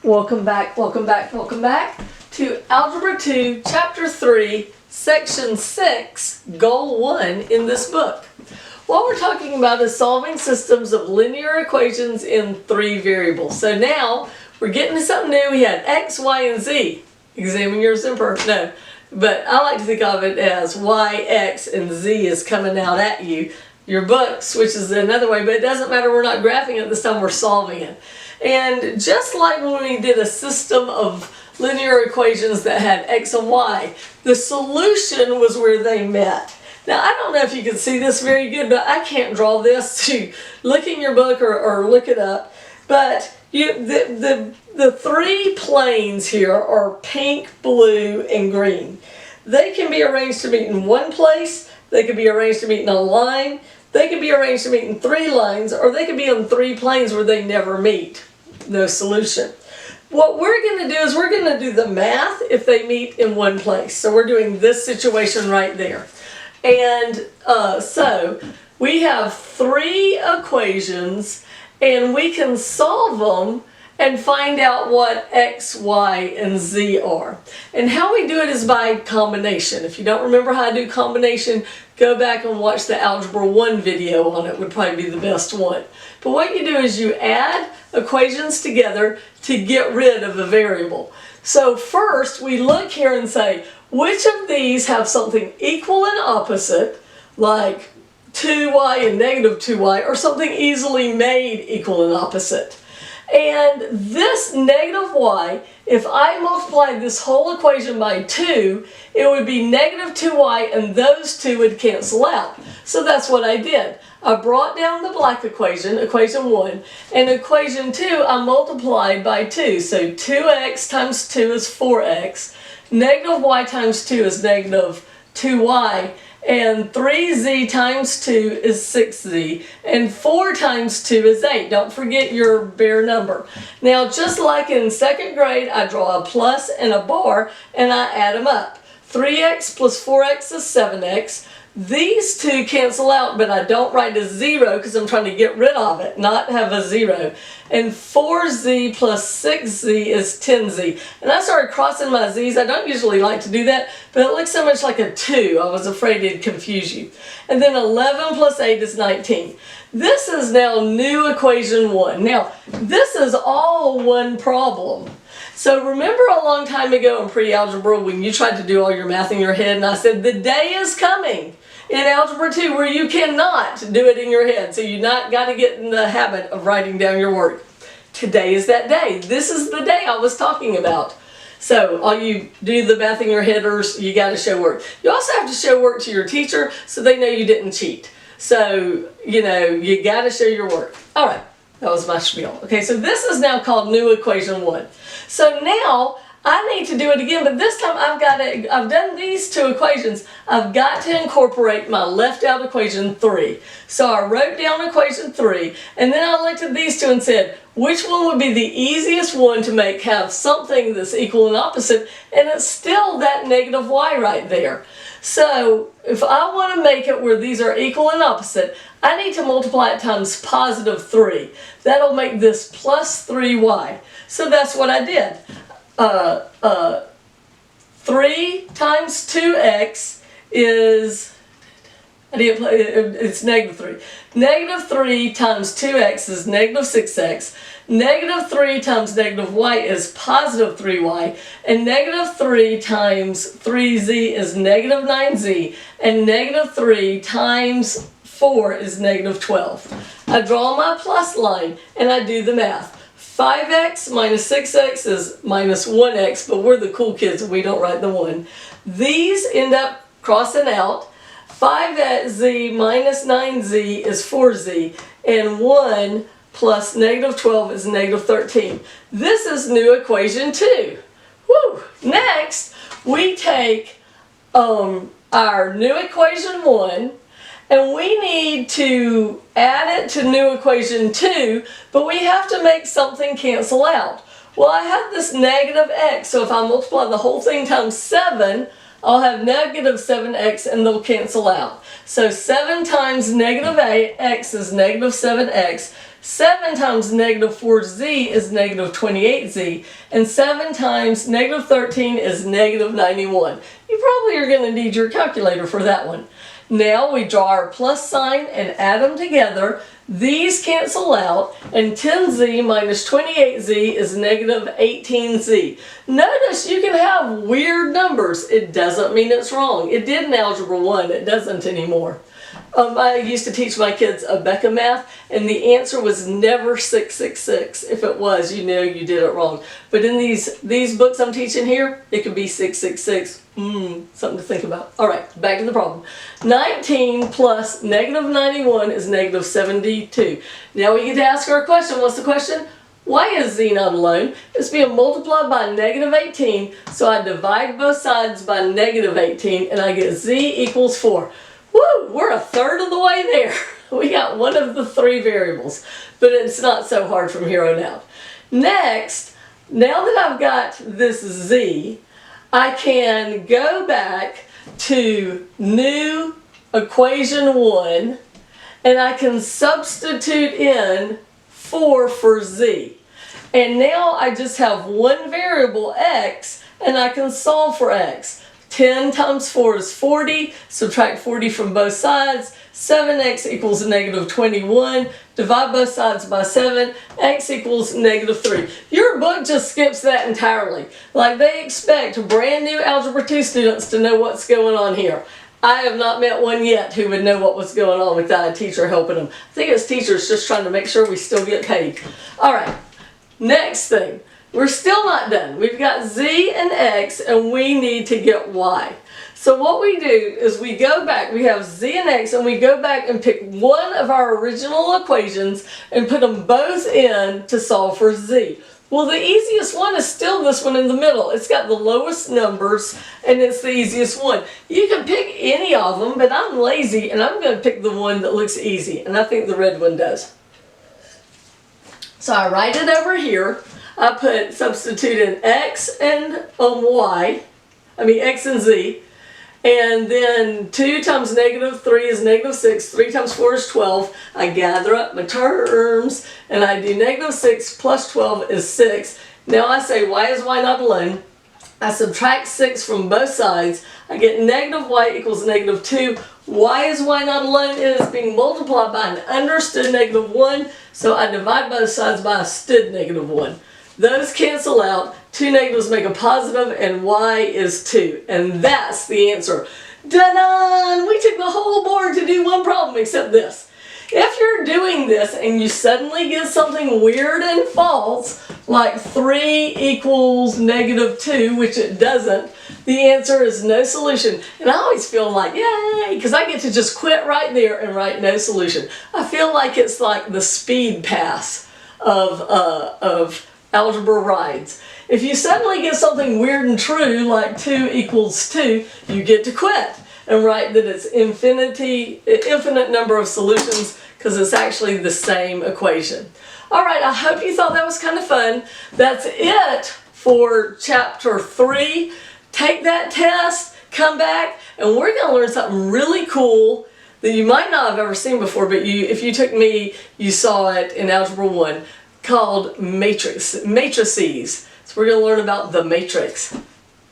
Welcome back to Algebra 2, Chapter 3, Section 6, Goal 1 in this book. What we're talking about is solving systems of linear equations in 3 variables. So now we're getting to something new. We had x, y, and z. Examine yours in person. No, but I like to think of it as y, x, and z is coming out at you. Your book switches another way, but it doesn't matter. We're not graphing it this time. We're solving it. And just like when we did a system of linear equations that had x and y, the solution was where they met. Now, I don't know if you can see this very good, but I can't draw this. To look in your book or look it up. But the 3 planes here are pink, blue, and green. They can be arranged to meet in one place. They can be arranged to meet in a line. They can be arranged to meet in 3 lines, or they can be on 3 planes where they never meet. No solution. What we're going to do is we're going to do the math if they meet in one place. So we're doing this situation right there. And so we have 3 equations, and we can solve them and find out what x, y, and z are. And how we do it is by combination. If you don't remember how to do combination, go back and watch the Algebra 1 video on it. Would probably be the best one. But what you do is you add equations together to get rid of a variable. So first we look here and say, which of these have something equal and opposite, like 2y and negative 2y, or something easily made equal and opposite? And this negative y, if I multiply this whole equation by 2, it would be negative 2y, and those 2 would cancel out. So that's what I did. I brought down the black equation, equation 1, and equation 2 I multiplied by 2. So 2x times 2 is 4x, negative y times 2 is negative 2y, and 3z times 2 is 6z, and 4 times 2 is 8. Don't forget your bare number. Now, just like in 2nd grade, I draw a plus and a bar, and I add them up. 3x plus 4x is 7x. These 2 cancel out, but I don't write a 0 because I'm trying to get rid of it, not have a 0. And 4z plus 6z is 10z. And I started crossing my z's. I don't usually like to do that, but it looks so much like a 2. I was afraid it'd confuse you. And then 11 plus 8 is 19. This is now new equation 1. Now, this is all one problem. So remember a long time ago in pre-algebra when you tried to do all your math in your head, and I said the day is coming in Algebra 2 where you cannot do it in your head. So you not got to get in the habit of writing down your work. Today is that day. This is the day I was talking about. So all you do the math in your headers, you got to show work. You also have to show work to your teacher so they know you didn't cheat. So, you know, you got to show your work. All right. That was my spiel. Okay, so this is now called new equation 1. So now I need to do it again, but this time I've done these 2 equations. I've got to incorporate my left out equation 3. So I wrote down equation 3, and then I looked at these 2 and said, which one would be the easiest one to make have something that's equal and opposite, and it's still that negative y right there. So if I want to make it where these are equal and opposite, I need to multiply it times positive 3. That'll make this plus 3y. So that's what I did. 3 times 2x is, it's negative 3. Negative 3 times 2x is negative 6x. Negative 3 times negative y is positive 3y. And negative 3 times 3z is negative 9z. And negative 3 times 4 is negative 12. I draw my plus line and I do the math. 5x minus 6x is minus 1x, but we're the cool kids and we don't write the 1. These end up crossing out. 5z minus 9z is 4z, and 1 plus negative 12 is negative 13. This is new equation 2. Woo! Next, we take our new equation 1, and we need to add it to new equation 2, but we have to make something cancel out. Well, I have this negative x, so if I multiply the whole thing times 7, I'll have negative 7x and they'll cancel out. So 7 times negative x is negative 7x. 7 times negative 4z is negative 28z, and 7 times negative 13 is negative 91. You probably are going to need your calculator for that one. Now we draw our plus sign and add them together. These cancel out, and 10z minus 28z is negative 18z. Notice you can have weird numbers. It doesn't mean it's wrong. It did in Algebra 1. It doesn't anymore. I used to teach my kids Abeka math, and the answer was never 666. If it was, you know you did it wrong. But in these books I'm teaching here, it could be 666. Something to think about. All right, back to the problem. 19 plus negative 91 is negative 72. Now we get to ask our question. What's the question? Why is z not alone? It's being multiplied by negative 18, so I divide both sides by negative 18, and I get z equals 4. Woo! We're a third of the way there. We got one of the 3 variables, but it's not so hard from here on out. Next, now that I've got this z, I can go back to new equation 1, and I can substitute in 4 for z. And now I just have one variable, x, and I can solve for x. 10 times 4 is 40, subtract 40 from both sides, 7x equals negative 21, divide both sides by 7, x equals negative 3. Your book just skips that entirely. Like, they expect brand new Algebra 2 students to know what's going on here. I have not met one yet who would know what was going on without a teacher helping them. I think it's teachers just trying to make sure we still get paid. All right, next thing. We're still not done. We've got z and x, and we need to get y. So what we do is we go back, we have z and x, and we go back and pick one of our original equations and put them both in to solve for z. Well, the easiest one is still this one in the middle. It's got the lowest numbers, and it's the easiest one. You can pick any of them, but I'm lazy, and I'm going to pick the one that looks easy, and I think the red one does. So I write it over here. I substitute in x and x and z, and then 2 times negative 3 is negative 6, 3 times 4 is 12. I gather up my terms, and I do negative 6 plus 12 is 6. Now I say, why is y not alone? I subtract 6 from both sides. I get negative y equals negative 2. Why is y not alone? It is being multiplied by an understood negative 1, so I divide both sides by a stood negative 1. Those cancel out, 2 negatives make a positive, and y is 2. And that's the answer. Dun-dun! We took the whole board to do one problem except this. If you're doing this and you suddenly get something weird and false, like 3 equals negative 2, which it doesn't, the answer is no solution. And I always feel like, yay, because I get to just quit right there and write no solution. I feel like it's like the speed pass of algebra rides. If you suddenly get something weird and true, like 2 equals 2, you get to quit and write that it's infinite number of solutions, because it's actually the same equation. All right, I hope you thought that was kind of fun. That's it for chapter 3. Take that test, come back, and we're going to learn something really cool that you might not have ever seen before, but if you took me, you saw it in Algebra 1, called matrices. So we're going to learn about the matrix.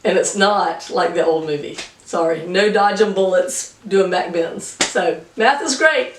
And it's not like the old movie. Sorry, no dodging bullets, doing back bends. So math is great.